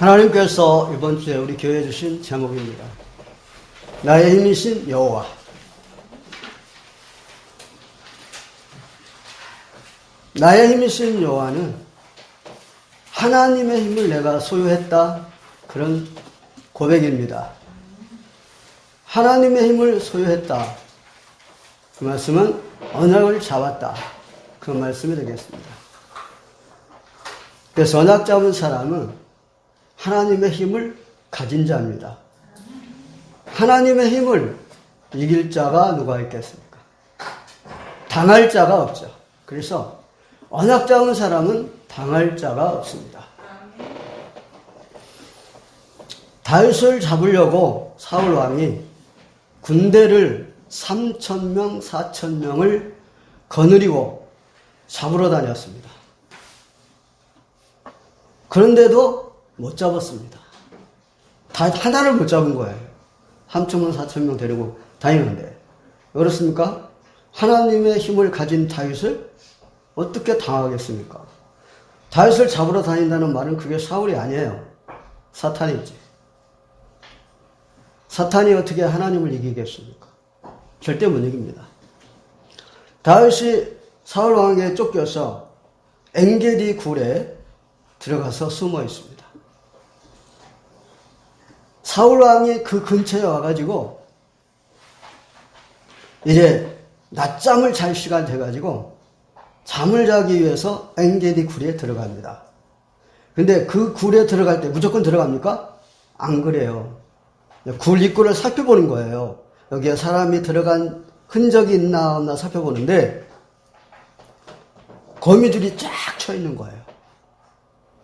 하나님께서 이번 주에 우리 교회에 주신 제목입니다. 나의 힘이신 여호와. 나의 힘이신 여호와는 하나님의 힘을 내가 소유했다, 그런 고백입니다. 하나님의 힘을 소유했다, 그 말씀은 언약을 잡았다, 그 말씀이 되겠습니다. 그래서 언약 잡은 사람은 하나님의 힘을 가진 자입니다. 하나님의 힘을 이길 자가 누가 있겠습니까? 당할 자가 없죠. 그래서 언약 잡은 사람은 당할 자가 없습니다. 다윗을 잡으려고 사울 왕이 군대를 3,000명, 4,000명을 거느리고 잡으러 다녔습니다. 그런데도 못 잡았습니다. 다 하나를 못 잡은 거예요. 3,000명, 4,000명 데리고 다니는데. 왜 그렇습니까? 하나님의 힘을 가진 다윗을 어떻게 당하겠습니까? 다윗을 잡으러 다닌다는 말은 그게 사울이 아니에요. 사탄이지. 사탄이 어떻게 하나님을 이기겠습니까? 절대 못 이깁니다. 다윗이 사울 왕에게 쫓겨서 엔게디 굴에 들어가서 숨어 있습니다. 사울 왕이 그 근처에 와가지고 이제 낮잠을 잘 시간 돼가지고 잠을 자기 위해서 엔게디 굴에 들어갑니다. 근데 그 굴에 들어갈 때 무조건 들어갑니까? 안 그래요. 굴 입구를 살펴보는 거예요. 여기에 사람이 들어간 흔적이 있나 없나 살펴보는데 거미줄이 쫙 쳐 있는 거예요.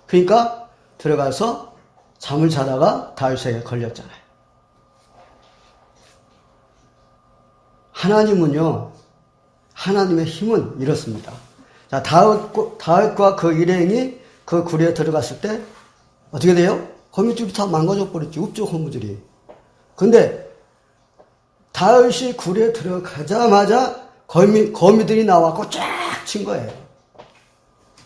그러니까 들어가서 잠을 자다가 다윗에게 걸렸잖아요. 하나님은요, 하나님의 힘은 이렇습니다. 자, 다윗과 그 일행이 그 굴에 들어갔을 때 어떻게 돼요? 거미줄이 다 망가져 버렸지, 읍쪽 거미줄이. 근데 다윗이 굴에 들어가자마자 거미들이 나와서 쫙 친 거예요.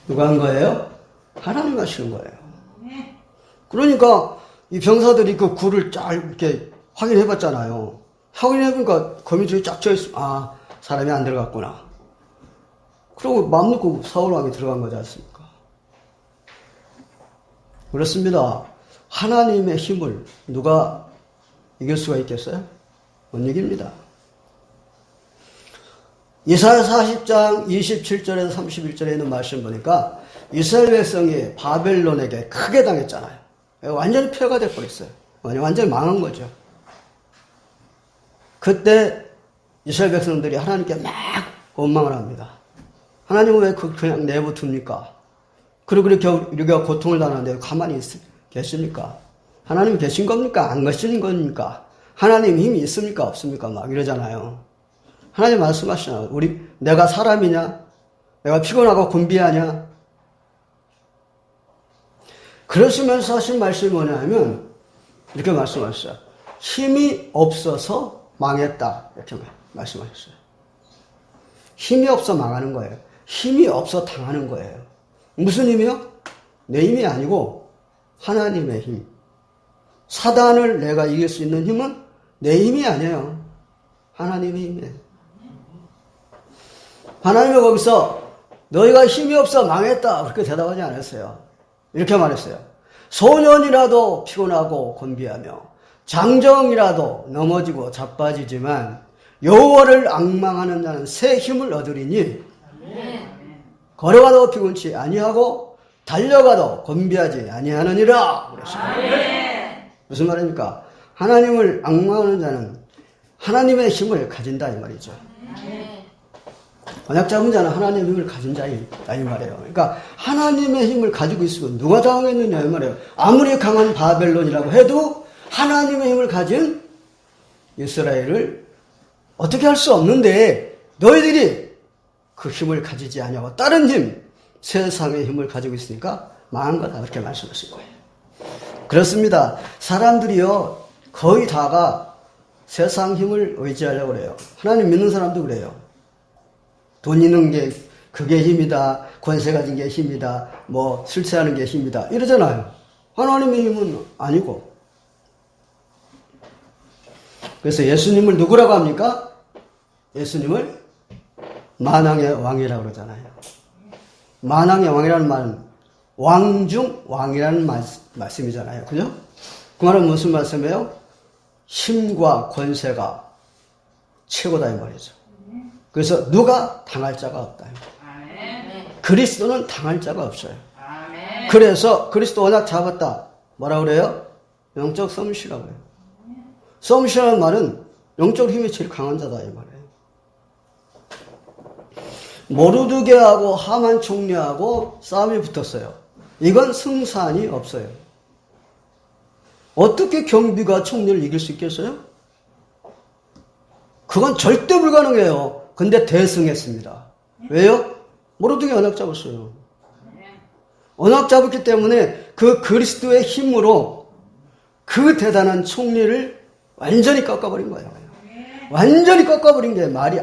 누가 한 거예요? 하나님 하시는 거예요. 그러니까 이 병사들이 그 굴을 쫙 이렇게 확인해 봤잖아요. 확인해 보니까 거미줄이 쫙 쳐 있어. 아, 사람이 안 들어갔구나. 그러고 마음 놓고 사울 왕이 들어간 거지 않습니까? 그렇습니다. 하나님의 힘을 누가 이길 수가 있겠어요? 못 이깁니다. 이사야 40장 27절에서 31절에 있는 말씀 보니까 이스라엘 백성이 바벨론에게 크게 당했잖아요. 완전히 폐허가 돼버렸어요. 완전히 망한 거죠. 그때 이스라엘 백성들이 하나님께 막 원망을 합니다. 하나님은 왜 그냥 내버둡니까? 그리고 이렇게 우리가 고통을 당하는데 가만히 계십니까? 하나님 계신 겁니까? 안 계신 겁니까? 하나님 힘이 있습니까? 없습니까? 막 이러잖아요. 하나님 말씀하시잖아요. 내가 사람이냐? 내가 피곤하고 곤비하냐? 그러시면서 하신 말씀이 뭐냐면 이렇게 말씀하셨어요. 힘이 없어서 망했다, 이렇게 말씀하셨어요. 힘이 없어 망하는 거예요. 힘이 없어 당하는 거예요. 무슨 힘이요? 내 힘이 아니고 하나님의 힘. 사단을 내가 이길 수 있는 힘은 내 힘이 아니에요. 하나님의 힘이에요. 하나님은 거기서 너희가 힘이 없어 망했다, 그렇게 대답하지 않았어요. 이렇게 말했어요. 소년이라도 피곤하고 곤비하며 장정이라도 넘어지고 자빠지지만 여호와를 앙망하는 자는 새 힘을 얻으리니 걸어가도 피곤치 아니하고 달려가도 곤비하지 아니하느니라 그랬습니다. 무슨 말입니까? 하나님을 앙망하는 자는 하나님의 힘을 가진다, 이 말이죠. 언약 잡은 자는 하나님의 힘을 가진 자이다, 이 말이에요. 그러니까 하나님의 힘을 가지고 있으면 누가 당하겠느냐, 이 말이에요. 아무리 강한 바벨론이라고 해도 하나님의 힘을 가진 이스라엘을 어떻게 할 수 없는데 너희들이 그 힘을 가지지 아니하고 다른 힘, 세상의 힘을 가지고 있으니까 망한 거다, 그렇게 말씀하신 거예요. 그렇습니다. 사람들이요, 거의 다가 세상 힘을 의지하려고 그래요. 하나님 믿는 사람도 그래요. 돈 있는 게 그게 힘이다, 권세 가진 게 힘이다, 뭐 술취하는 게 힘이다 이러잖아요. 하나님의 힘은 아니고. 그래서 예수님을 누구라고 합니까? 예수님을 만왕의 왕이라고 그러잖아요. 만왕의 왕이라는 말은 왕중 왕이라는 말씀이잖아요. 그죠? 그 말은 무슨 말씀이에요? 힘과 권세가 최고다 이 말이죠. 그래서 누가 당할 자가 없다. 그리스도는 당할 자가 없어요. 그래서 그리스도 워낙 잡았다. 뭐라 그래요? 영적 썸씨라고 해요. 썸씨라는 말은 영적 힘이 제일 강한 자다 이 말이에요. 모르드게하고 하만 총리하고 싸움이 붙었어요. 이건 승산이 없어요. 어떻게 경비가 총리를 이길 수 있겠어요? 그건 절대 불가능해요. 근데 대승했습니다. 왜요? 모르드게 언약 잡았어요. 언약 잡았기 때문에 그 그리스도의 힘으로 그 대단한 총리를 완전히 꺾어버린 거예요. 완전히 꺾어버린 게 말이,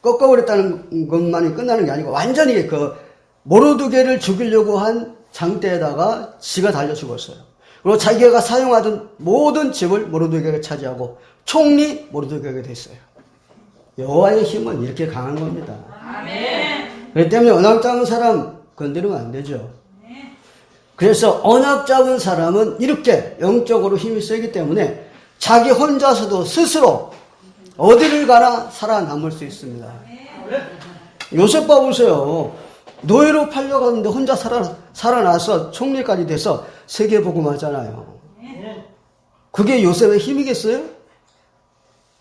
꺾어버렸다는 것만이 끝나는 게 아니고 완전히 그 모르드게를 죽이려고 한 장대에다가 지가 달려 죽었어요. 그리고 자기가 사용하던 모든 집을 모르드게가 차지하고 총리 모르드게가 됐어요. 여호와의 힘은 이렇게 강한 겁니다. 그렇기 때문에 언약 잡은 사람 건드리면 안 되죠. 그래서 언약 잡은 사람은 이렇게 영적으로 힘이 세기 때문에 자기 혼자서도 스스로 어디를 가나 살아남을 수 있습니다. 요셉 봐보세요. 노예로 팔려갔는데 혼자 살아나서 총리까지 돼서 세계복음하잖아요. 그게 요셉의 힘이겠어요?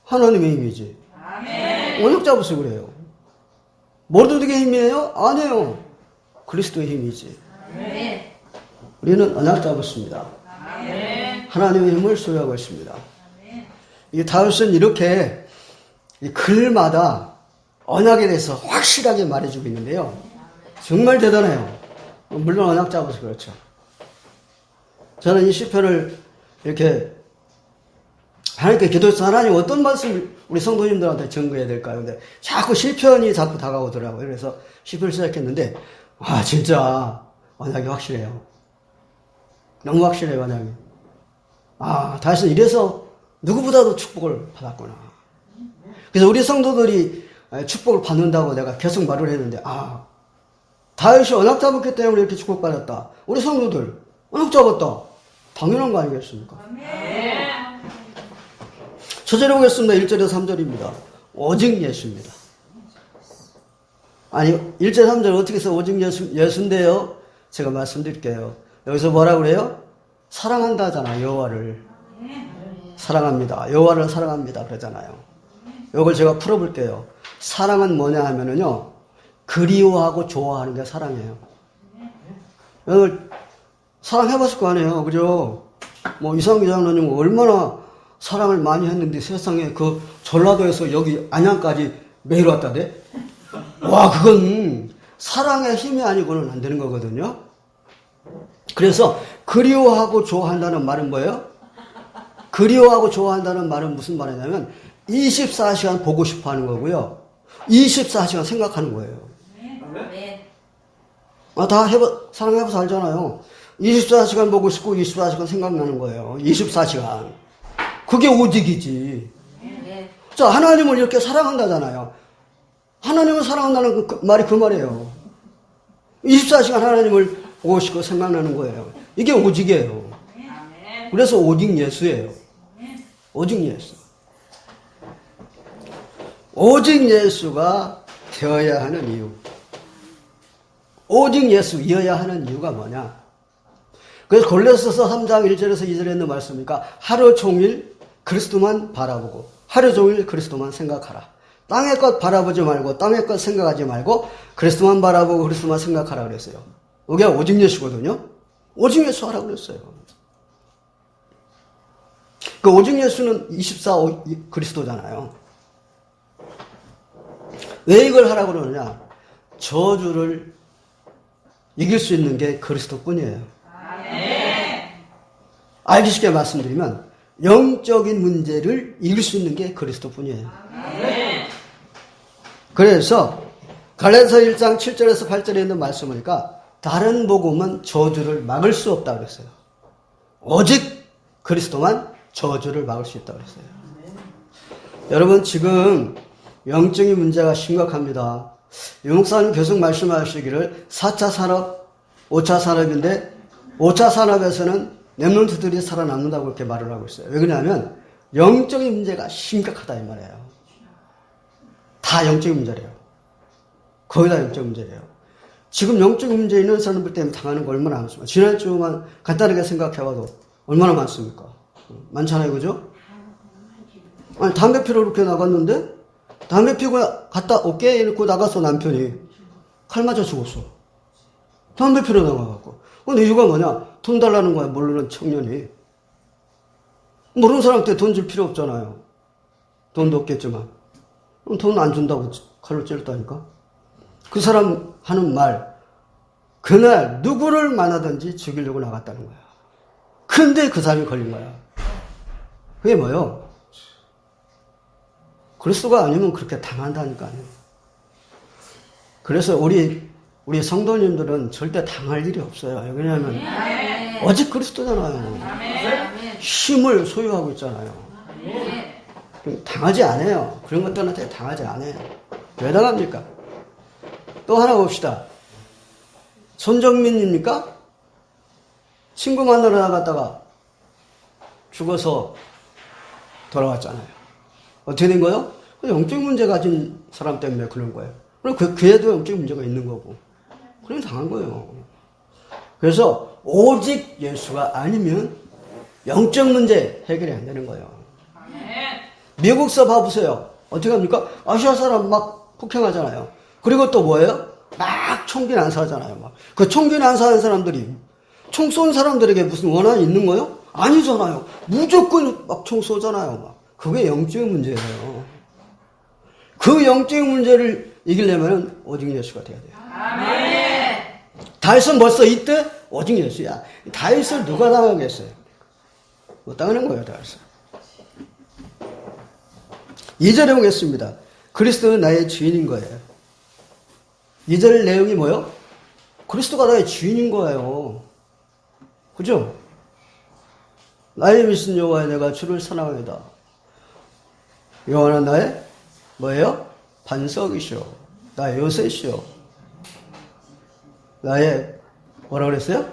하나님의 힘이지. 언약 잡아서 그래요. 모르드게 힘이에요? 아니에요. 그리스도의 힘이지. 우리는 언약 잡았습니다. 하나님의 힘을 소유하고 있습니다. 이 다윗은 이렇게 이 글마다 언약에 대해서 확실하게 말해주고 있는데요. 정말 대단해요. 물론 언약 잡아서 그렇죠. 저는 이 시편을 이렇게 하나님께 기도해서 하나님 어떤 말씀을 우리 성도님들한테 전거해야 될까요? 근데 자꾸 시편이 자꾸 다가오더라고요. 그래서 시편을 시작했는데 진짜 언약이 확실해요. 너무 확실해요, 언약이. 다윗은 이래서 누구보다도 축복을 받았구나. 그래서 우리 성도들이 축복을 받는다고 내가 계속 말을 했는데 다윗이 언약 잡았기 때문에 이렇게 축복받았다. 우리 성도들 언약 잡았다. 당연한 거 아니겠습니까? 저절로 보겠습니다. 1절에서 3절입니다. 오직 예수입니다. 아니 1절 3절 어떻게 해서 오직 예수인데요? 제가 말씀드릴게요. 여기서 뭐라고 그래요? 사랑한다 하잖아요. 여호와를 사랑합니다. 여호와를 사랑합니다 그러잖아요. 이걸 제가 풀어볼게요. 사랑은 뭐냐 하면은요, 그리워하고 좋아하는 게 사랑이에요. 여러분 사랑해봤을 거 아니에요, 그죠? 이상기 장로님 얼마나 사랑을 많이 했는데 세상에 그 전라도에서 여기 안양까지 매일 왔다대? 그건 사랑의 힘이 아니고는 안 되는 거거든요. 그래서 그리워하고 좋아한다는 말은 뭐예요? 그리워하고 좋아한다는 말은 무슨 말이냐면 24시간 보고 싶어 하는 거고요. 24시간 생각하는 거예요. 다 사랑해봐서 알잖아요. 24시간 보고 싶고 24시간 생각나는 거예요. 24시간. 그게 오직이지. 자, 하나님을 이렇게 사랑한다잖아요. 하나님을 사랑한다는 말이 그 말이에요. 24시간 하나님을 보고 싶고 생각나는 거예요. 이게 오직이에요. 그래서 오직 예수예요. 오직 예수. 오직 예수가 되어야 하는 이유. 오직 예수이어야 하는 이유가 뭐냐? 그래서 골로새서 3장 1절에서 2절에 있는 말씀이니까 하루 종일 그리스도만 바라보고 하루 종일 그리스도만 생각하라. 땅의 것 바라보지 말고 땅의 것 생각하지 말고 그리스도만 바라보고 그리스도만 생각하라 그랬어요. 이게 오직 예수거든요. 오직 예수 하라고 그랬어요. 그 오직 예수는 24 그리스도잖아요. 왜 이걸 하라고 그러느냐? 저주를 이길 수 있는 게 그리스도뿐이에요. 알기 쉽게 말씀드리면 영적인 문제를 이길 수 있는 게 그리스도뿐이에요. 그래서 갈라디아서 1장 7절에서 8절에 있는 말씀을 보니까 다른 복음은 저주를 막을 수 없다 그랬어요. 오직 그리스도만 저주를 막을 수 있다고 그랬어요. 여러분, 지금 영적인 문제가 심각합니다. 유 목사님 계속 말씀하시기를 4차 산업, 5차 산업인데 5차 산업에서는 렘넌트들이 살아남는다고 그렇게 말을 하고 있어요. 왜 그러냐면 영적인 문제가 심각하다 이 말이에요. 다 영적인 문제래요. 거의 다 영적인 문제래요. 지금 영적인 문제 있는 사람들 때문에 당하는 거 얼마나 많습니까? 지난주만 간단하게 생각해봐도 얼마나 많습니까? 많잖아요, 그죠? 아니, 담배 피러 이렇게 나갔는데 담배 피고 갔다 올게 이러고 나가서 남편이 칼 맞아 죽었어. 담배 피러 나가갖고. 근데 이유가 뭐냐? 돈 달라는 거야, 모르는 청년이. 모르는 사람한테 돈 줄 필요 없잖아요. 돈도 없겠지만. 돈 안 준다고 칼로 찔렀다니까? 그 사람 하는 말, 그날 누구를 만나든지 죽이려고 나갔다는 거야. 근데 그 사람이 걸린 거야. 그게 뭐요? 그리스도가 아니면 그렇게 당한다니까요. 그래서 우리 성도님들은 절대 당할 일이 없어요. 왜냐하면 오직 그리스도잖아요. 힘을 소유하고 있잖아요. 당하지 않아요. 그런 것들한테 당하지 않아요. 왜 당합니까? 또 하나 봅시다. 손정민입니까? 친구 만나러 나갔다가 죽어서 돌아왔잖아요. 어떻게 된 거예요? 영적 문제 가진 사람 때문에 그런 거예요. 그럼 그 애도 영적 문제가 있는 거고. 그래 당한 거예요. 그래서 오직 예수가 아니면 영적 문제 해결이 안 되는 거예요. 미국서 봐보세요. 어떻게 합니까? 아시아 사람 막 폭행하잖아요. 그리고 또 뭐예요? 막 총기 난사하잖아요. 막. 그 총기 난사하는 사람들이 총 쏜 사람들에게 무슨 원한이 있는 거예요? 아니잖아요. 무조건 막 총 쏘잖아요. 막. 그게 영적 문제예요. 그 영적 문제를 이기려면 오직 예수가 돼야 돼요. 아멘. 다윗은 벌써 이때 오직 예수야. 다윗을 누가 당하겠어요? 못 당하는 거예요, 다윗은. 2절에 보겠습니다. 그리스도는 나의 주인인 거예요. 2절 내용이 뭐요? 그리스도가 나의 주인인 거예요. 그죠? 나의 미신 여호와여 내가 주를 사랑하노이다. 여호와는 나의 뭐예요? 반석이시오. 나의 요새시오. 나의 뭐라 그랬어요?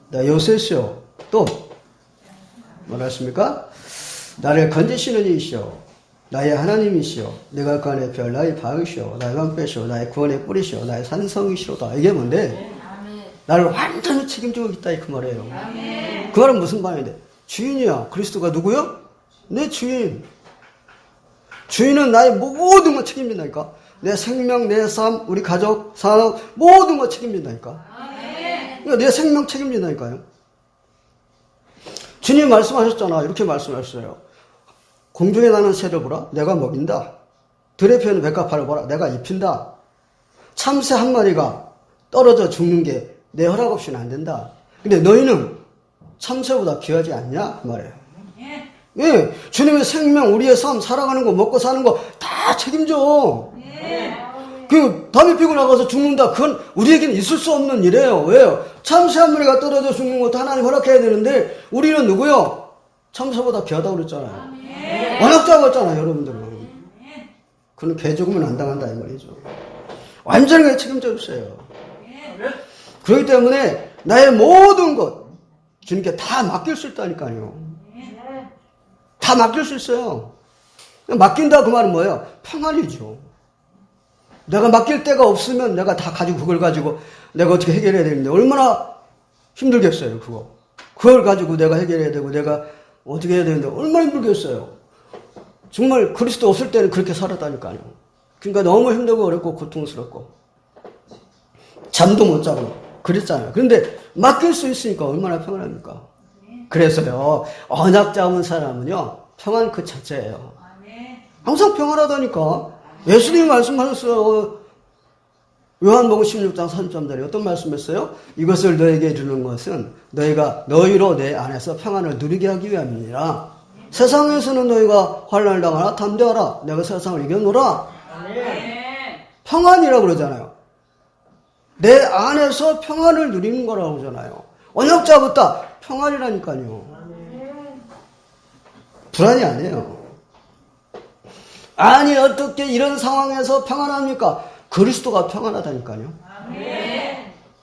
나의 요새시오. 또 뭐라 했습니까? 나를 건지시는 이시오. 나의 하나님이시오. 내가 그 안에 별 나의 방이시오. 나의 방패시오. 나의 구원의 뿌리시오. 나의 산성이시로다. 이게 뭔데? 나를 완전히 책임지고 있다 그 말이에요. 그 말은 무슨 말인데? 주인이야. 그리스도가 누구요? 내 주인. 주인은 나의 모든 걸 책임진다니까. 내 생명, 내 삶, 우리 가족, 산업 모든 걸 책임진다니까. 그러니까 내 생명 책임진다니까요. 주님 말씀하셨잖아. 이렇게 말씀하셨어요. 공중에 나는 새를 보라. 내가 먹인다. 들에 피는 백합화를 보라. 내가 입힌다. 참새 한 마리가 떨어져 죽는 게 내 허락 없이는 안 된다. 근데 너희는 참새보다 귀하지 않냐? 그 말이에요. 예, 주님의 생명, 우리의 삶, 살아가는 거, 먹고 사는 거 다 책임져. 그 담배 피고 나가서 죽는다. 그건 우리에게는 있을 수 없는 일이에요. 왜요? 참새 한 마리가 떨어져 죽는 것도 하나님 허락해야 되는데 우리는 누구요? 참새보다 귀하다고 그랬잖아요. 워낙 작았잖아요, 여러분들은. 그는 개 죽으면 안 당한다 이 말이죠. 완전히 책임져 주세요. 그렇기 때문에 나의 모든 것 주님께 다 맡길 수 있다니까요. 다 맡길 수 있어요. 맡긴다 그 말은 뭐예요? 평안이죠. 내가 맡길 데가 없으면 내가 다 가지고 그걸 가지고 내가 어떻게 해결해야 되는데 얼마나 힘들겠어요, 그거. 그걸 가지고 내가 해결해야 되고 내가 어떻게 해야 되는데 얼마나 힘들겠어요. 정말 그리스도 없을 때는 그렇게 살았다니까요. 그러니까 너무 힘들고 어렵고 고통스럽고 잠도 못 자고 그랬잖아요. 그런데 맡길 수 있으니까 얼마나 평안합니까? 그래서요, 언약 잡은 사람은요, 평안 그 자체예요. 항상 평안하다니까. 예수님이 말씀하셨어요. 요한복음 16장 30절에 어떤 말씀했어요? 이것을 너에게 주는 것은 너희가 너희로 내 안에서 평안을 누리게 하기 위함이니라. 세상에서는 너희가 환난을 당하나 담대하라. 내가 세상을 이겨노라. 평안이라고 그러잖아요. 내 안에서 평안을 누리는 거라고 그러잖아요. 언약 잡았다. 평안이라니까요. 불안이 아니에요. 아니 어떻게 이런 상황에서 평안합니까? 그리스도가 평안하다니까요.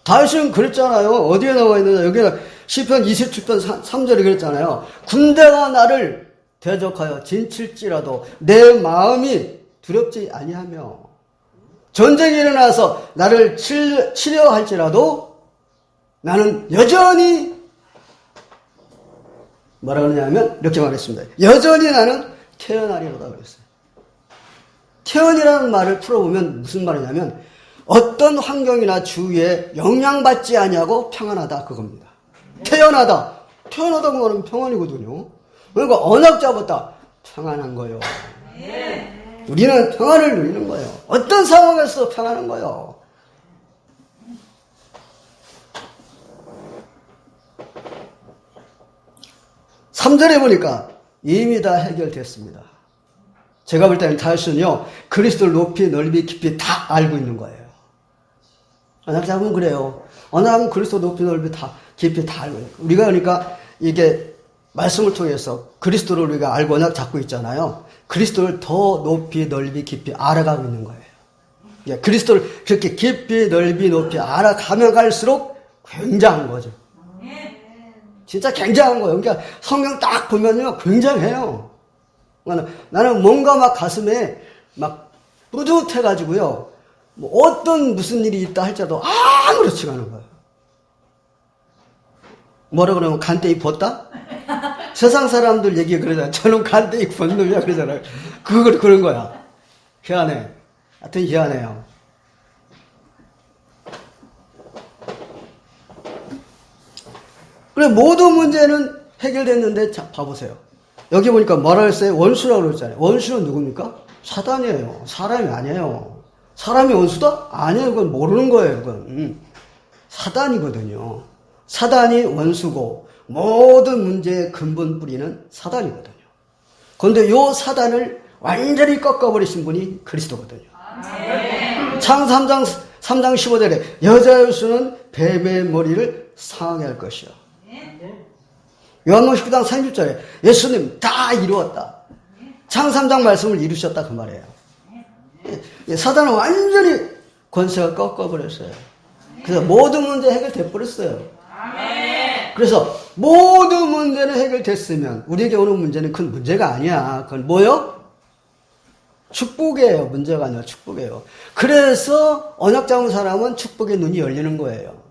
다윗은 그랬잖아요. 어디에 나와 있느냐. 여기는 시편 27편 3절에 그랬잖아요. 군대가 나를 대적하여 진칠지라도 내 마음이 두렵지 아니하며 전쟁이 일어나서 나를 치려 할지라도 나는 여전히 뭐라 그러냐면 이렇게 말했습니다. 여전히 나는 태어나리로다 그랬어요. 태어이라는 말을 풀어보면 무슨 말이냐면 어떤 환경이나 주위에 영향받지 아니하고 평안하다 그겁니다. 태어나다고 하면 평안이거든요. 그러니까 언약 잡았다 평안한 거예요. 우리는 평안을 누리는 거예요. 어떤 상황에서 평안한 거예요. 삼 절에 보니까 이미 다 해결됐습니다. 제가 볼 때는 다윗은요, 그리스도를 높이 넓이 깊이 다 알고 있는 거예요. 언약 잡으면 그래요. 언약은 그리스도 높이 넓이 다 깊이 다 알고 있는 거예요. 우리가 그러니까 이게 말씀을 통해서 그리스도를 우리가 알고 언약 잡고 있잖아요. 그리스도를 더 높이 넓이 깊이 알아가고 있는 거예요. 그리스도를 그렇게 깊이 넓이 높이 알아가면 갈수록 굉장한 거죠. 진짜 굉장한 거예요. 그러니까 성경 딱 보면요, 굉장해요. 나는 뭔가 막 가슴에 막 뿌듯해가지고요, 뭐 어떤 무슨 일이 있다 할지라도 아무렇지가 않은 거예요. 뭐라 그러면 간대기 벗다? 세상 사람들 얘기 그러잖아요. 저는 간대기 벗는 놈이야 그러잖아요. 그런 거야. 희한해. 하여튼 희한해요. 그래, 모든 문제는 해결됐는데, 자, 봐보세요. 여기 보니까 뭐라 했어요? 원수라고 그랬잖아요. 원수는 누굽니까? 사단이에요. 사람이 아니에요. 사람이 원수다? 아니에요. 그건 모르는 거예요. 그건. 사단이거든요. 사단이 원수고, 모든 문제의 근본 뿌리는 사단이거든요. 그런데 요 사단을 완전히 꺾어버리신 분이 그리스도거든요. 창 3장 15절에 여자의 수는 뱀의 머리를 상하게 할 것이요. 요한복음 19장 30절에 예수님 다 이루었다. 창 3장 말씀을 이루셨다 그 말이에요. 사단은 완전히 권세가 꺾어버렸어요. 그래서 모든 문제 해결돼 버렸어요. 그래서 모든 문제는 해결됐으면 우리에게 오는 문제는 큰 문제가 아니야. 그건 뭐요? 축복이에요. 문제가 아니라 축복이에요. 그래서 언약 잡은 사람은 축복의 눈이 열리는 거예요.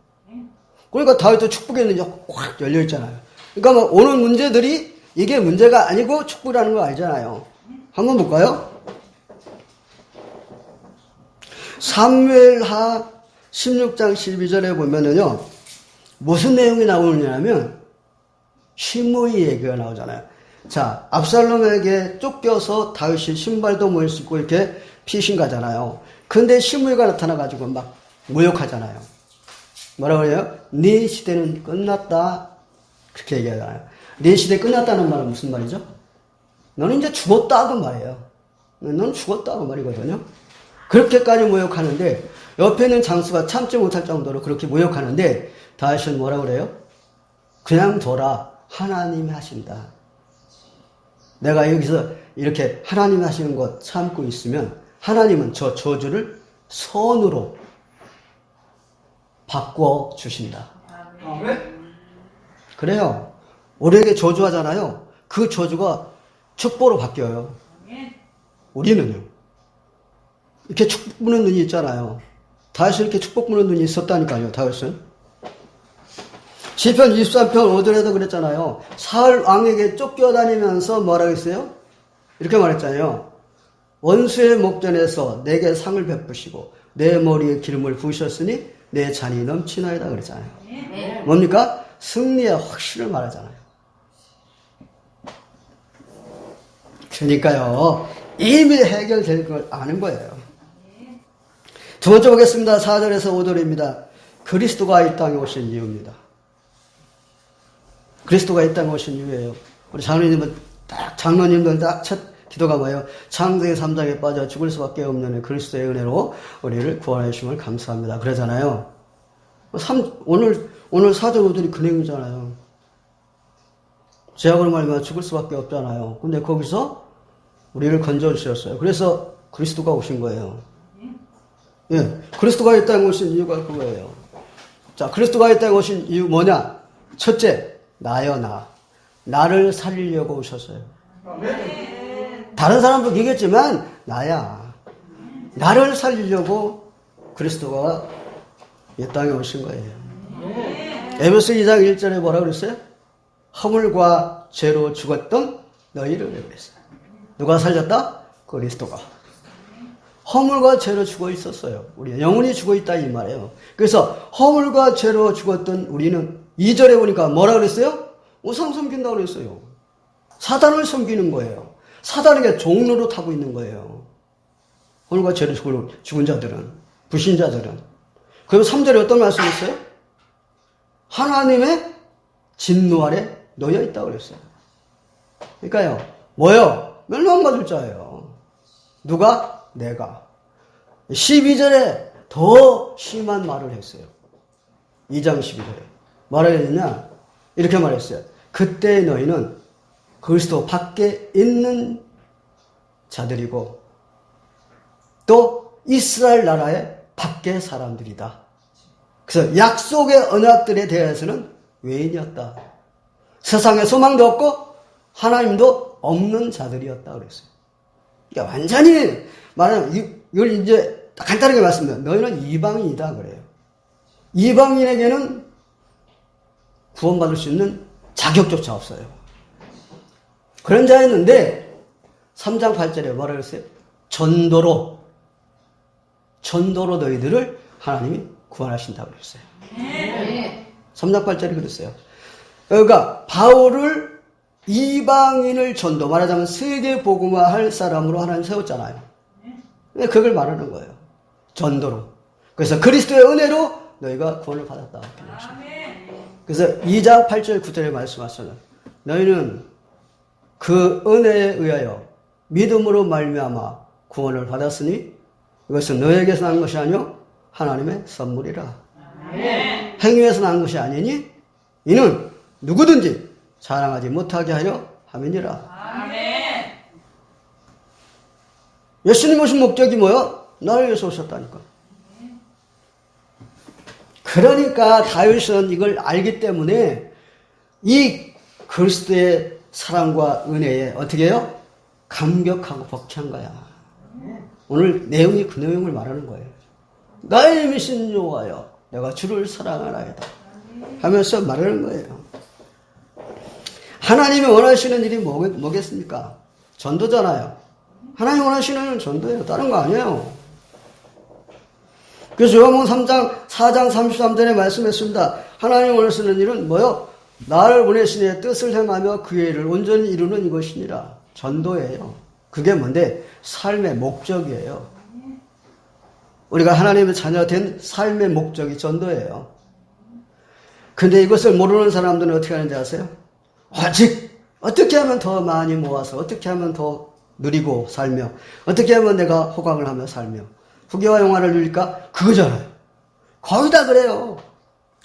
그러니까 다윗도 축복의 눈이 확 열려 있잖아요. 그러니까 뭐 오는 문제들이 이게 문제가 아니고 축복이라는 거 알잖아요. 한번 볼까요? 사무엘하 16장 12절에 보면은요, 무슨 내용이 나오느냐면 시므이 얘기가 나오잖아요. 자, 압살롬에게 쫓겨서 다윗이 신발도 못 신고 이렇게 피신 가잖아요. 근데 시므이가 나타나가지고 막 모욕하잖아요. 뭐라고 그래요? 네 시대는 끝났다. 그렇게 얘기하잖아요. 네 시대 끝났다는 말은 무슨 말이죠? 너는 이제 죽었다 그 말이에요. 너는 죽었다 그 말이거든요. 그렇게까지 모욕하는데 옆에 있는 장수가 참지 못할 정도로 그렇게 모욕하는데 다윗은 뭐라고 그래요? 그냥 둬라. 하나님이 하신다. 내가 여기서 이렇게 하나님이 하시는 것 참고 있으면 하나님은 저 저주를 선으로 바꿔 주신다. 그래요. 우리에게 저주하잖아요. 그 저주가 축복으로 바뀌어요. 우리는요. 이렇게 축복 부는 눈이 있잖아요. 다윗은 이렇게 축복 부는 눈이 있었다니까요. 다윗은. 시편 23편 5절에도 그랬잖아요. 사울 왕에게 쫓겨다니면서 뭐라고 했어요? 이렇게 말했잖아요. 원수의 목전에서 내게 상을 베푸시고 내 머리에 기름을 부으셨으니 내 잔이 넘치나이다 그랬잖아요. 뭡니까? 승리의 확신을 말하잖아요. 그러니까요. 이미 해결될 걸 아는 거예요. 두 번째 보겠습니다. 4절에서 5절입니다. 그리스도가 이 땅에 오신 이유입니다. 그리스도가 이 땅에 오신 이유예요. 우리 장로님들 딱 첫 기도가 뭐예요? 창세기 3장에 빠져 죽을 수밖에 없는 그리스도의 은혜로 우리를 구원해 주심을 감사합니다. 그러잖아요. 오늘 4절 5절이 그 내용이잖아요. 죄악으로 말미암아 죽을 수밖에 없잖아요. 근데 거기서 우리를 건져주셨어요. 그래서 그리스도가 오신 거예요. 예, 그리스도가 이 땅에 오신 이유가 그거예요. 자, 그리스도가 이 땅에 오신 이유 뭐냐? 첫째, 나요, 나. 나를 살리려고 오셨어요. 다른 사람도 얘기했지만 나야. 나를 살리려고 그리스도가 이 땅에 오신 거예요. 에베소 2장 1절에 뭐라 그랬어요? 허물과 죄로 죽었던 너희를 그랬어요. 누가 살렸다? 그리스도가. 허물과 죄로 죽어 있었어요. 우리 영혼이 죽어 있다 이 말이에요. 그래서 허물과 죄로 죽었던 우리는 2절에 보니까 뭐라 그랬어요? 우상 섬긴다고 그랬어요. 사단을 섬기는 거예요. 사단에게 종로로 타고 있는 거예요. 허물과 죄로 죽은 자들은, 불신자들은. 그리고 3절에 어떤 말씀이 있어요? 하나님의 진노 아래 놓여 있다고 그랬어요. 그러니까요, 뭐요? 멸망받을 자예요. 누가? 내가. 12절에 더 심한 말을 했어요. 2장 12절에. 뭐라 했느냐? 이렇게 말했어요. 그때 너희는 그리스도 밖에 있는 자들이고 또 이스라엘 나라의 밖의 사람들이다. 그래서 약속의 언약들에 대해서는 외인이었다. 세상에 소망도 없고 하나님도 없는 자들이었다 그랬어요. 그러니까 완전히 말하면 이걸 이제 간단하게 말씀드리면 너희는 이방인이다 그래요. 이방인에게는 구원받을 수 있는 자격조차 없어요. 그런 자였는데 3장 8절에 뭐라 그랬어요? 전도로 너희들을 하나님이 구원하신다고 그랬어요. 3장 8절에 그랬어요. 그러니까 바울을 이방인을 전도, 말하자면 세계 복음화할 사람으로 하나님 세웠잖아요. 그걸 말하는 거예요. 전도로. 그래서 그리스도의 은혜로 너희가 구원을 받았다. 그래서 2장 8절 9절에 말씀하시는 너희는 그 은혜에 의하여 믿음으로 말미암아 구원을 받았으니 이것은 너에게서 난 것이 아니요 하나님의 선물이라. 행위에서 난 것이 아니니 이는 누구든지 자랑하지 못하게 하려 함이니라. 예수님 오신 목적이 뭐요? 나를 위해서 오셨다니까. 그러니까 다윗은 이걸 알기 때문에 이 그리스도의 사랑과 은혜에 어떻게 해요? 감격하고 벅찬 거야. 오늘 내용이 그 내용을 말하는 거예요. 나의 미신 여호와여 내가 주를 사랑하나이다 하면서 말하는 거예요. 하나님이 원하시는 일이 뭐겠습니까? 전도잖아요. 하나님이 원하시는 일은 전도예요. 다른 거 아니에요. 그래서 요한복음 4장 33절에 말씀했습니다. 하나님이 원하시는 일은 뭐요? 나를 보내신 이의 뜻을 행하며 그의 일을 온전히 이루는 이것이니라. 전도예요. 그게 뭔데? 삶의 목적이에요. 우리가 하나님의 자녀 된 삶의 목적이 전도예요. 근데 이것을 모르는 사람들은 어떻게 하는지 아세요? 오직 어떻게 하면 더 많이 모아서 어떻게 하면 더 누리고 살며 어떻게 하면 내가 호강을 하며 살며 후계와 영화를 누릴까? 그거잖아요. 거의 다 그래요.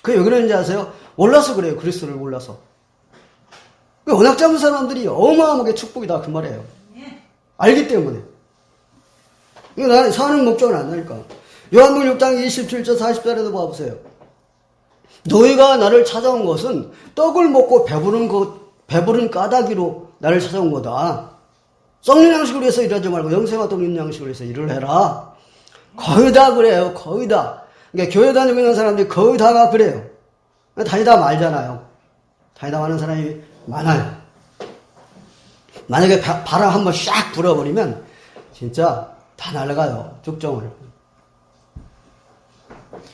그게 왜 그러는지 아세요? 몰라서 그래요. 그리스도를 몰라서. 언약 잡은 사람들이 어마어마하게 축복이다 그 말이에요. 알기 때문에. 이거 나는 사는 목적은 안 나니까. 요한복음 6장 27절 40절에도 봐보세요. 너희가 나를 찾아온 것은 떡을 먹고 배부른 까닭이로 나를 찾아온 거다. 썩는 양식으로 해서 일하지 말고 영생과 또 있는 양식으로 해서 일을 해라. 거의 다 그래요. 거의 다. 그러니까 교회 다니고 있는 사람들이 거의 다가 그래요. 다니다 말잖아요. 다니다 마는 사람이 많아요. 만약에 바람 한번 샥 불어버리면 진짜 다 날아가요. 죽정을.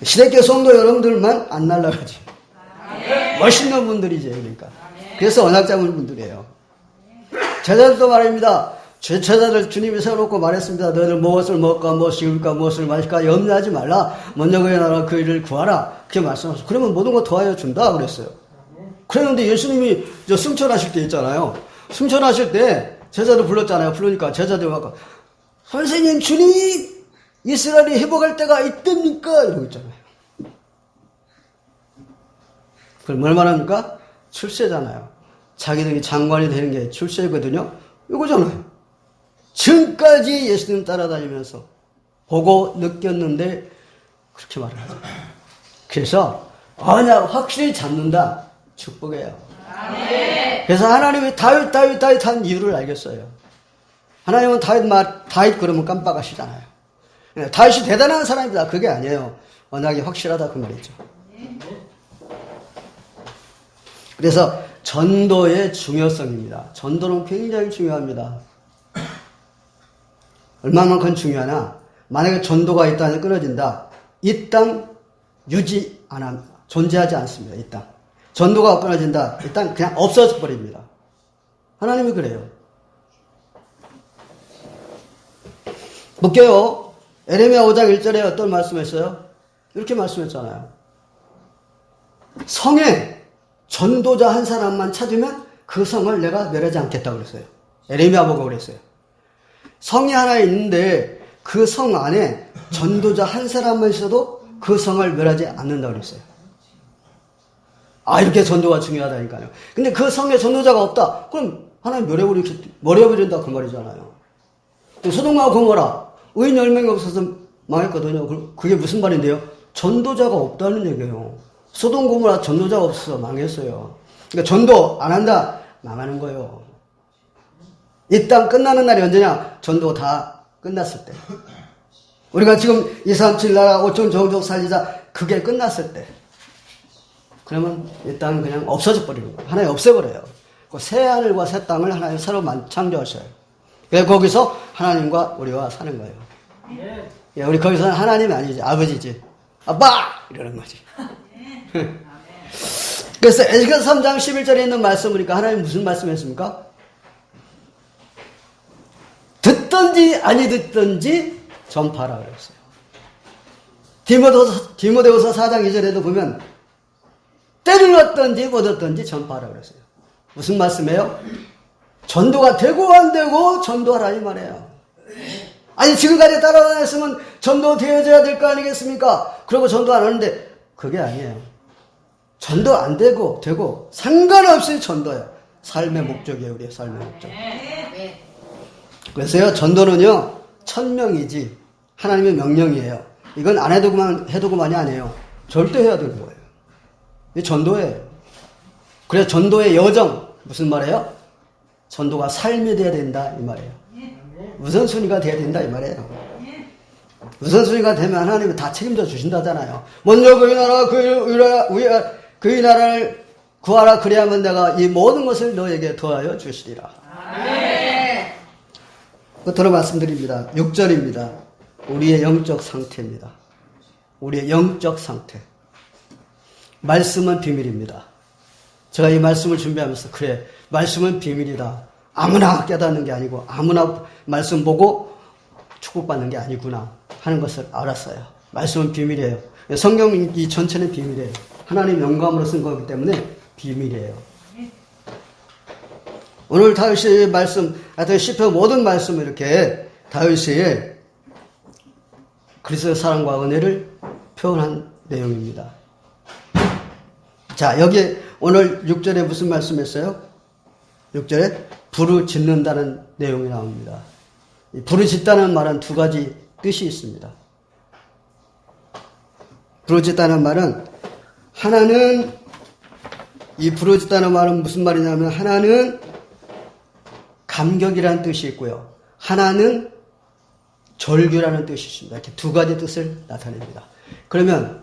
시대교 성도 여러분들만 안 날아가지. 멋있는 분들이지. 그러니까. 그래서 언약 잡은 분들이에요. 제자들도 말입니다. 제자들 주님이 세워놓고 말했습니다. 너희들 무엇을 먹을까, 무엇을 입을까, 무엇을 마실까 염려하지 말라. 먼저 그의 나라 그 일을 구하라. 그렇게 말씀하셨어요. 그러면 모든 거 더하여 준다 그랬어요. 그랬는데 예수님이 승천하실 때 있잖아요. 승천하실 때 제자들 불렀잖아요. 부르니까 제자들 와서 선생님 주님이 이스라엘이 회복할 때가 있답니까? 이러고 있잖아요. 그럼 뭘 말합니까? 출세잖아요. 자기들이 장관이 되는 게 출세거든요. 이거잖아요. 지금까지 예수님 따라다니면서 보고 느꼈는데 그렇게 말을 하죠. 그래서 언약 확실히 잡는다. 축복이에요. 그래서 하나님이 다윗 한 이유를 알겠어요. 하나님은 다윗 그러면 깜빡하시잖아요. 다윗이 대단한 사람이다. 그게 아니에요. 언약이 확실하다. 그 말이죠. 그래서 전도의 중요성입니다. 전도는 굉장히 중요합니다. 얼마만큼 중요하나? 만약에 전도가 이 땅에 끊어진다. 이 땅 유지 안 합니다. 존재하지 않습니다. 이 땅. 전도가 끊어진다. 이 땅 그냥 없어져 버립니다. 하나님이 그래요. 볼게요. 에레미야 5장 1절에 어떤 말씀했어요? 이렇게 말씀했잖아요. 성에 전도자 한 사람만 찾으면 그 성을 내가 멸하지 않겠다고 그랬어요. 에레미야 보고 그랬어요. 성이 하나 있는데 그 성 안에 전도자 한 사람만 있어도 그 성을 멸하지 않는다고 그랬어요. 이렇게 전도가 중요하다니까요. 근데 그 성에 전도자가 없다. 그럼 하나님 멸해버린다 그 말이잖아요. 소돔과 고모라 의인 10명이 없어서 망했거든요. 그게 무슨 말인데요? 전도자가 없다는 얘기예요. 소돔 고모라 전도자가 없어서 망했어요. 그러니까 전도 안 한다 망하는 거예요. 이 땅 끝나는 날이 언제냐? 전도 다 끝났을 때. 우리가 지금 237 나라 5천 종족 살리자 그게 끝났을 때. 그러면 이 땅은 그냥 없어져 버리는 거예요. 하나님 없애버려요. 그 새 하늘과 새 땅을 하나님 새로 창조하셔요. 그래서 거기서 하나님과 우리와 사는 거예요. 예, 우리 거기서는 하나님이 아니지 아버지지. 아빠! 이러는 거지. 그래서 에스겔 3장 11절에 있는 말씀 보니까 하나님 무슨 말씀했습니까? 듣든지 아니 듣든지 전파하라 그랬어요. 디모데후서 4장 2절에도 보면 때를 얻든지 못 얻든지 전파하라 그랬어요. 무슨 말씀이에요? 전도가 되고 안 되고 전도하라 이 말이에요. 아니 지금까지 따라다녔으면 전도 되어져야 될 거 아니겠습니까? 그러고 전도 안 하는데 그게 아니에요. 전도 안 되고 상관없이 전도예요. 삶의 목적이에요. 우리의 삶의 목적. 그래서요 전도는요 천명이지 하나님의 명령이에요. 이건 안 해도 그만이 아니에요. 절대 해야 되는 거예요. 이게 전도예요. 그래서 전도의 여정 무슨 말이에요? 전도가 삶이 돼야 된다 이 말이에요. 우선순위가 돼야 된다 이 말이에요. 우선순위가 되면 하나님이 다 책임져 주신다잖아요. 먼저 그의 나라를 구하라 그래야만 내가 이 모든 것을 너에게 더하여 주시리라. 끝으로 말씀드립니다. 6절입니다. 우리의 영적 상태입니다. 우리의 영적 상태. 말씀은 비밀입니다. 제가 이 말씀을 준비하면서 그래 말씀은 비밀이다. 아무나 깨닫는 게 아니고 아무나 말씀 보고 축복받는 게 아니구나 하는 것을 알았어요. 말씀은 비밀이에요. 성경 이 전체는 비밀이에요. 하나님 영감으로 쓴 거기 때문에 비밀이에요. 오늘 다윗의 말씀, 시편 모든 말씀을 이렇게 다윗의 그리스도의 사랑과 은혜를 표현한 내용입니다. 자, 여기 오늘 6절에 무슨 말씀했어요? 6절에 부르짖는다는 내용이 나옵니다. 이 부르짖다는 말은 두 가지 뜻이 있습니다. 부르짖다는 말은 하나는 이 부르짖다는 말은 무슨 말이냐면 하나는 감격이라는 뜻이 있고요. 하나는 절규라는 뜻이 있습니다. 이렇게 두 가지 뜻을 나타냅니다. 그러면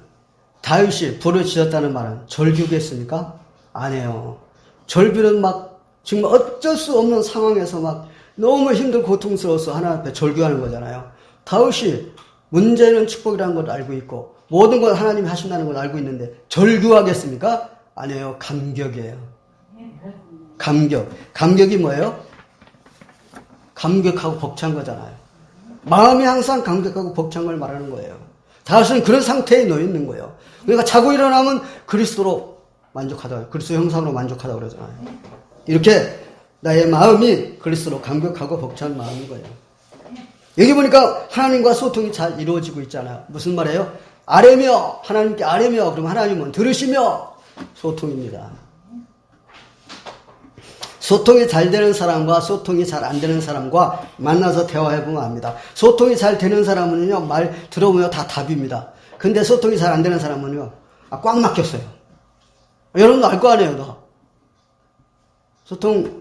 다윗이 부르짖었다는 말은 절규겠습니까? 아니에요. 절규는 막 정말 어쩔 수 없는 상황에서 막 너무 힘들고 고통스러워서 하나님 앞에 절규하는 거잖아요. 다윗이 문제는 축복이라는 걸 알고 있고 모든 걸 하나님이 하신다는 걸 알고 있는데 절규하겠습니까? 아니에요. 감격이에요. 감격. 감격이 뭐예요? 감격하고 벅찬 거잖아요. 마음이 항상 감격하고 벅찬 걸 말하는 거예요. 다윗은 그런 상태에 놓여 있는 거예요. 그러니까 자고 일어나면 그리스도로 만족하다, 그리스도 형상으로 만족하다 그러잖아요. 이렇게 나의 마음이 그리스도로 감격하고 벅찬 마음인 거예요. 여기 보니까 하나님과 소통이 잘 이루어지고 있잖아요. 무슨 말이에요? 아뢰며, 하나님께 아뢰며, 그럼 하나님은 들으시며 소통입니다. 소통이 잘 되는 사람과 소통이 잘 안 되는 사람과 만나서 대화해보면 압니다. 소통이 잘 되는 사람은요, 말 들어보면 다 답입니다. 근데 소통이 잘 안 되는 사람은요, 꽉 막혔어요. 여러분도 알 거 아니에요, 너.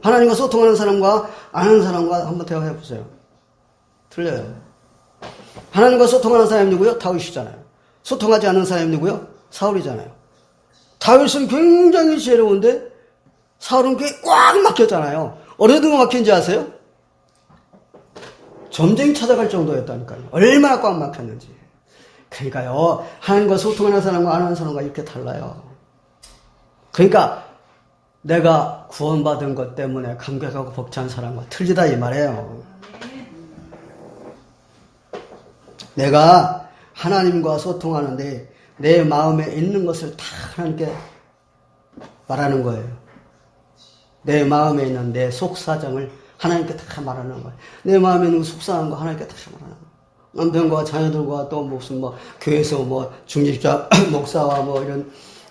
하나님과 소통하는 사람과 안 하는 사람과 한번 대화해보세요. 틀려요. 하나님과 소통하는 사람이 누구요? 다윗이잖아요. 소통하지 않는 사람이 누구요? 사울이잖아요. 다윗은 굉장히 지혜로운데 사울은 꽤 꽉 막혔잖아요. 어느 정도 막힌지 아세요? 점쟁이 찾아갈 정도였다니까요. 얼마나 꽉 막혔는지. 그러니까요, 하나님과 소통하는 사람과 안 하는 사람과 이렇게 달라요. 그러니까 내가 구원받은 것 때문에 감격하고 벅찬 사람과 틀리다 이 말이에요. 내가 하나님과 소통하는데 내 마음에 있는 것을 다 하나님께 말하는 거예요. 내 마음에 있는 내 속사정을 하나님께 다 말하는 거예요. 내 마음에 있는 속상한 거 하나님께 다 말하는 거예요. 남편과 자녀들과 또 무슨 교회에서 중직자 목사와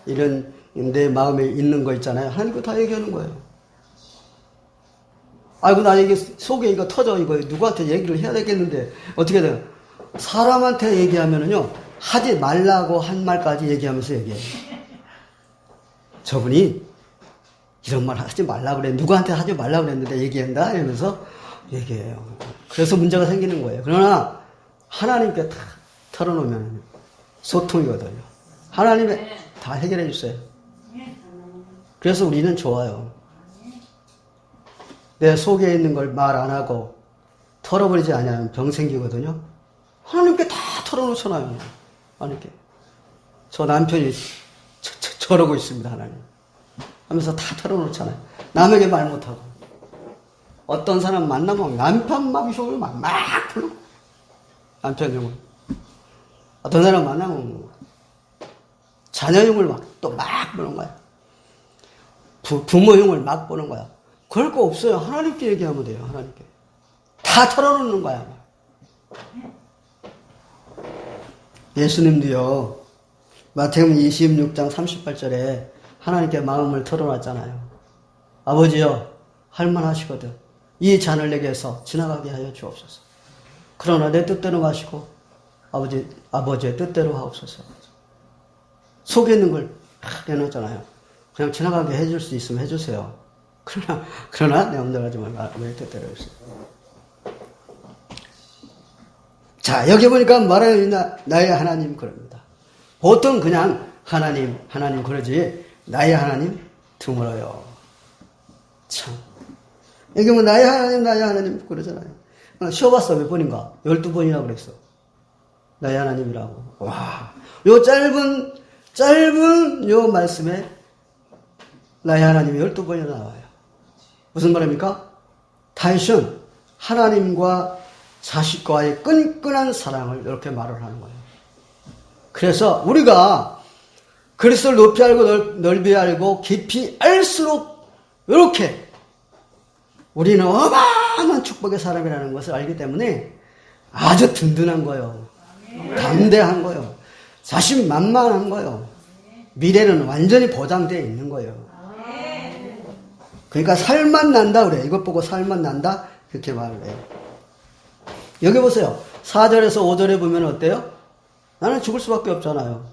이런 내 마음에 있는 거 있잖아요. 하나님께 다 얘기하는 거예요. 아이고, 나 이게 속에 이거 터져, 이거 누구한테 얘기를 해야 되겠는데 어떻게 돼요? 사람한테 얘기하면은요, 하지 말라고 한 말까지 얘기하면서 얘기해요. 저분이 이런 말 하지 말라고 그래. 누구한테 하지 말라고 그랬는데 얘기한다? 이러면서 얘기해요. 그래서 문제가 생기는 거예요. 그러나 하나님께 다 털어놓으면 소통이거든요. 하나님이 다 해결해 주세요. 그래서 우리는 좋아요. 내 속에 있는 걸 말 안 하고 털어버리지 않으면 병 생기거든요. 하나님께 다 털어놓잖아요. 하나님께. 저 남편이 저러고 있습니다. 하나님. 하면서 다 털어놓잖아요. 남에게 말 못하고. 어떤 사람 만나면 남편 막 욕을 막 부르고. 남편 욕을. 어떤 사람 만나면 자녀 욕을 또 막 부르는 거야. 부모 욕을 막 보는 거야. 그럴 거 없어요. 하나님께 얘기하면 돼요. 하나님께. 다 털어놓는 거야. 예수님도요. 마태복음 26장 38절에 하나님께 마음을 털어놨잖아요. 아버지여, 할만하시거든. 이 잔을 내게서 지나가게 하여 주옵소서. 그러나 내 뜻대로 마시고 아버지의 뜻대로 하옵소서. 속에 있는 걸 다 내놨잖아요. 그냥 지나가게 해줄 수 있으면 해주세요. 그러나 내 마음대로 하지 말고 아버지의 뜻대로 해주세요. 자, 여기 보니까 말하는 나의 하나님 그럽니다. 보통 그냥 하나님 그러지 나의 하나님 드물어요. 참. 여기 나의 하나님 그러잖아요. 쉬어봤어. 몇 번인가? 12번이나 그랬어. 나의 하나님이라고. 와. 요 짧은 요 말씀에 나의 하나님이 12번이나 나와요. 무슨 말입니까? 다윗은 하나님과 자식과의 끈끈한 사랑을 이렇게 말을 하는 거예요. 그래서 우리가 그리스도를 높이 알고 넓이 알고 깊이 알수록 이렇게 우리는 어마어마한 축복의 사람이라는 것을 알기 때문에 아주 든든한 거예요. 담대한 거예요. 자신만만한 거예요. 미래는 완전히 보장되어 있는 거예요. 그러니까 살만 난다 그래요. 이것 보고 살만 난다 그렇게 말을 해요. 여기 보세요. 4절에서 5절에 보면 어때요? 나는 죽을 수밖에 없잖아요.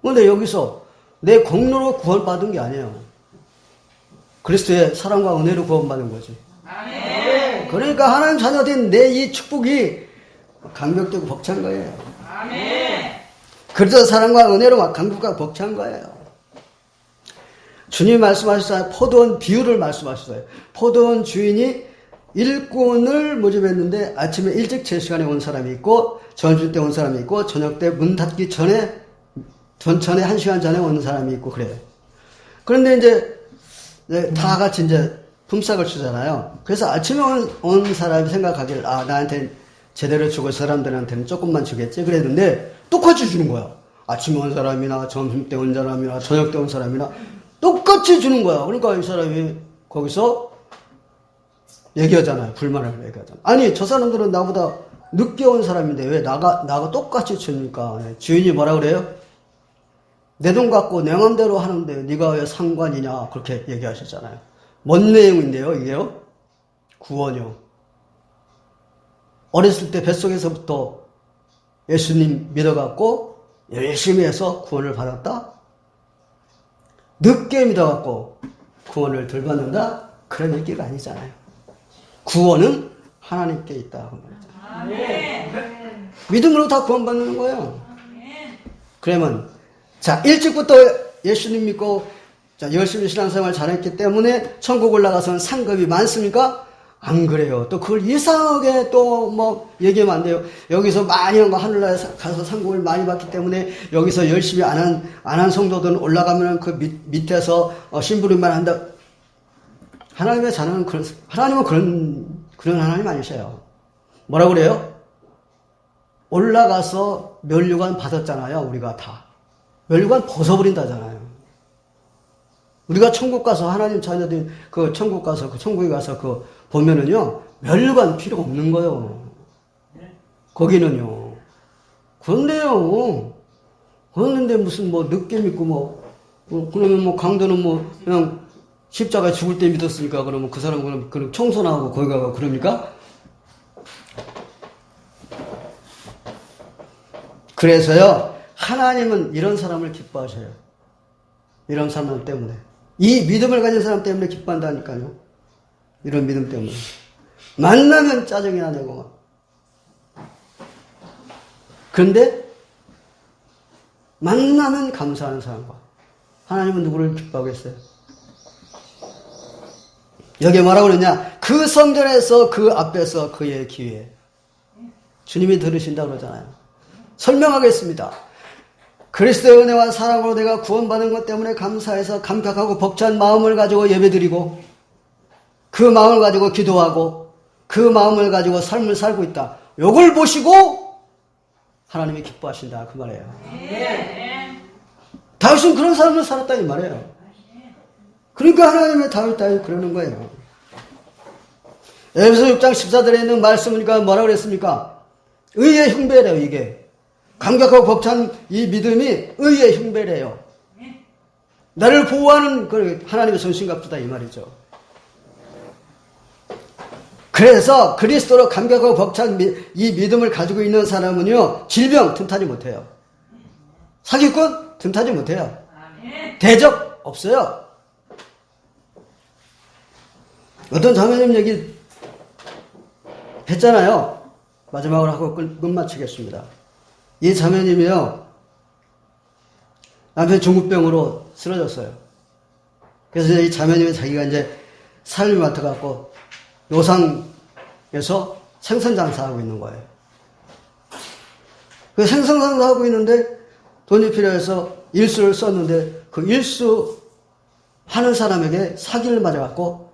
그런데 여기서 내 공로로 구원받은 게 아니에요. 그리스도의 사랑과 은혜로 구원받은 거지. 아멘. 그러니까 하나님 자녀된 내 이 축복이 감격되고 벅찬 거예요. 아멘. 그리스도의 사랑과 은혜로 감격과 벅찬 거예요. 주님이 말씀하셨어요. 포도원 비유를 말씀하셨어요. 포도원 주인이 일꾼을 모집했는데 아침에 일찍 제 시간에 온 사람이 있고 점심 때 온 사람이 있고 저녁 때 문 닫기 전에 1시간 전에 온 사람이 있고 그래요. 그런데 이제 다 같이 이제 품삯을 주잖아요. 그래서 아침에 온 사람이 생각하기를 나한테 제대로 주고 사람들한테는 조금만 주겠지 그랬는데 똑같이 주는 거야. 아침에 온 사람이나 점심 때 온 사람이나 저녁 때 온 사람이나 똑같이 주는 거야. 그러니까 이 사람이 거기서 얘기하잖아요. 불만을 얘기하잖아요. 아니 저 사람들은 나보다 늦게 온 사람인데 왜 나가 똑같이 주니까. 주인이 뭐라 그래요? 내 돈 갖고 내 맘대로 하는데 네가 왜 상관이냐 그렇게 얘기하셨잖아요. 뭔 내용인데요, 이게요? 구원이요. 어렸을 때 뱃속에서부터 예수님 믿어갖고 열심히 해서 구원을 받았다? 늦게 믿어갖고 구원을 덜 받는다? 그런 얘기가 아니잖아요. 구원은 하나님께 있다. 믿음으로 다 구원받는 거예요. 그러면 자, 일찍부터 예수님 믿고 자, 열심히 신앙생활 잘했기 때문에 천국 올라가서는 상급이 많습니까? 안 그래요. 또 그걸 이상하게 또 뭐 얘기하면 안 돼요. 여기서 많이 한 거 하늘나라에 가서 상급을 많이 받기 때문에 여기서 열심히 안 한 성도들은 올라가면 그 밑에서 심부름만 한다. 하나님의 자녀는 하나님은 그런 하나님 아니셔요. 뭐라고 그래요? 올라가서 면류관 받았잖아요. 우리가 다. 면류관 벗어버린다잖아요. 우리가 천국 가서 하나님 자녀들이 그 천국 가서 그 천국에 가서 그 보면은요 면류관 필요 없는 거예요. 거기는요. 그런데요. 그런데 무슨 뭐 늦게 믿고 그러면 뭐 강도는 뭐 그냥 십자가에 죽을 때 믿었으니까 그러면 그 사람은 그럼 청소 나오고 거기 가고 그럽니까? 그래서요 하나님은 이런 사람을 기뻐하셔요. 이런 사람 때문에. 이 믿음을 가진 사람 때문에 기뻐한다니까요. 이런 믿음 때문에. 만나면 짜증이 나고 막. 그런데 만나면 감사하는 사람과 하나님은 누구를 기뻐하겠어요? 여기에 뭐라고 그러냐? 그 성전에서 그 앞에서 그의 기회. 주님이 들으신다고 그러잖아요. 설명하겠습니다. 그리스도의 은혜와 사랑으로 내가 구원받은 것 때문에 감사해서 감격하고 벅찬 마음을 가지고 예배드리고 그 마음을 가지고 기도하고 그 마음을 가지고 삶을 살고 있다. 요걸 보시고 하나님이 기뻐하신다 그 말이에요. 다윗은 그런 삶을 살았다 이 말이에요. 그러니까 하나님의 다윗 그러는 거예요. 에베소 6장 14절에 있는 말씀이니까 뭐라고 그랬습니까? 의의 흉배래요 이게. 감격하고 벅찬 이 믿음이 의의 흉배래요. 나를 보호하는 그 하나님의 전신갑주다 이 말이죠. 그래서 그리스도로 감격하고 벅찬 이 믿음을 가지고 있는 사람은요 질병 틈타지 못해요. 사기꾼 틈타지 못해요. 대적 없어요. 어떤 자매님 얘기 했잖아요. 마지막으로 하고 끝마치겠습니다. 이 자매님이요 남편 중국병으로 쓰러졌어요. 그래서 이 자매님이 자기가 이제 삶이 맡아갖고 노상에서 생선장사하고 있는 거예요. 그 생선장사하고 있는데 돈이 필요해서 일수를 썼는데 그 일수 하는 사람에게 사기를 맞아갖고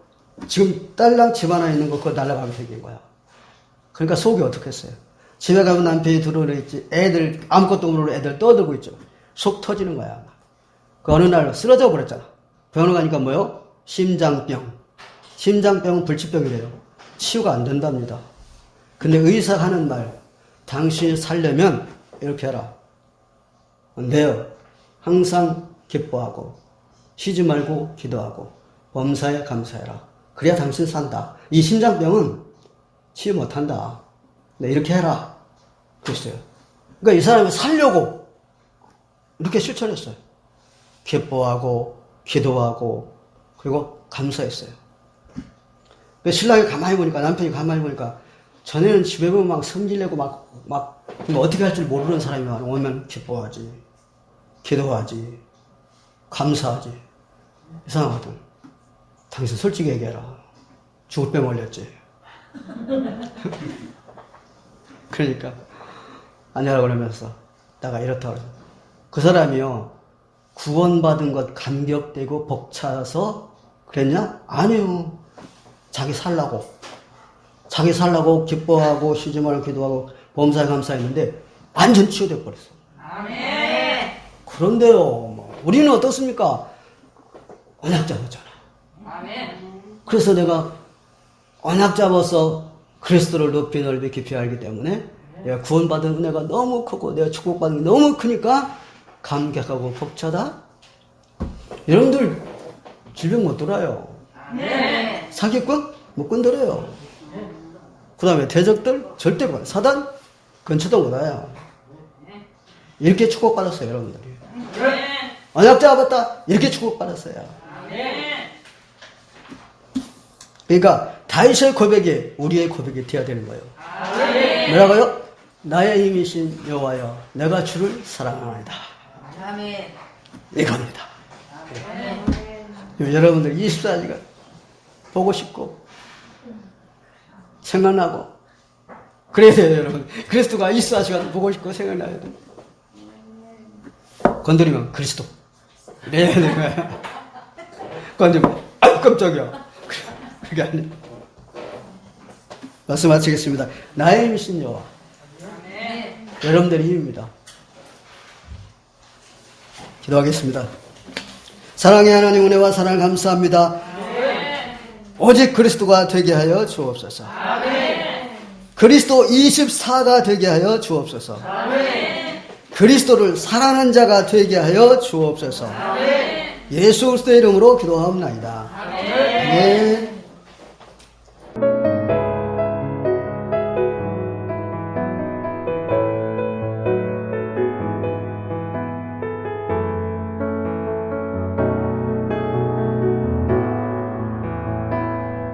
지금 딸랑 집 안에 있는 거 그거 날아가게 생긴 거야. 그러니까 속이 어떻겠어요? 집에 가면 남편이 들어오려 있지. 애들 아무것도 모르는 애들 떠들고 있죠. 속 터지는 거야. 그 어느 날 쓰러져 버렸잖아. 병원 가니까 뭐요? 심장병. 심장병은 불치병이래요. 치유가 안 된답니다. 근데 의사가 하는 말, 당신이 살려면 이렇게 해라. 안 돼요. 항상 기뻐하고 쉬지 말고 기도하고 범사에 감사해라. 그래야 당신 산다. 이 심장병은 치유 못한다. 네, 이렇게 해라. 그랬어요. 그러니까 이 사람이 살려고 이렇게 실천했어요. 기뻐하고 기도하고 그리고 감사했어요. 신랑이 가만히 보니까 남편이 가만히 보니까 전에는 집에 보면 막 성질내고 막 어떻게 할 줄 모르는 사람이 오면 기뻐하지 기도하지 감사하지 이상하거든. 당신 솔직히 얘기해라. 죽을 병 걸렸지. 그러니까 아니라고 그러면서 내가 이렇다고 그래서 그 사람이요 구원받은 것 감격되고 벅차서 그랬냐? 아니요. 자기 살라고 기뻐하고 쉬지 말고 기도하고 범사에 감사했는데 완전 치유돼 버렸어. 아멘. 그런데요 우리는 어떻습니까? 언약 잡았잖아. 아멘. 그래서 내가 언약 잡아서 그리스도를 높이 넓이 깊이 알기 때문에 내가 구원받은 은혜가 너무 크고 내가 축복받은 게 너무 크니까 감격하고 벅차다. 여러분들 질병 못 돌아요. 사기꾼? 못 건드려요. 그 다음에 대적들? 절대 못. 사단? 근처도 못 와요. 이렇게 축복받았어요, 여러분들이. 언약 잡았다? 이렇게 축복받았어요. 그러니까 다윗의 고백이 우리의 고백이 되어야 되는 거예요. 뭐라고요? 나의 힘이신 여호와여, 내가 주를 사랑하나이다. 이겁니다. 여러분들 24시간 보고 싶고 생각나고 그래야 돼요, 여러분. 그리스도가 24시간 보고 싶고 생각나야 돼요. 건드리면 그리스도 이래야 되는 거야. 건드리면 아유 깜짝이야. 그게 아니에요. 말씀 마치겠습니다. 나의 힘이신 여호와, 여러분들의 힘입니다. 기도하겠습니다. 사랑의 하나님, 은혜와 사랑을 감사합니다. 오직 그리스도가 되게 하여 주옵소서. 그리스도 24가 되게 하여 주옵소서. 그리스도를 사랑하는 자가 되게 하여 주옵소서. 예수 그리스도의 이름으로 기도하옵나이다. 아멘.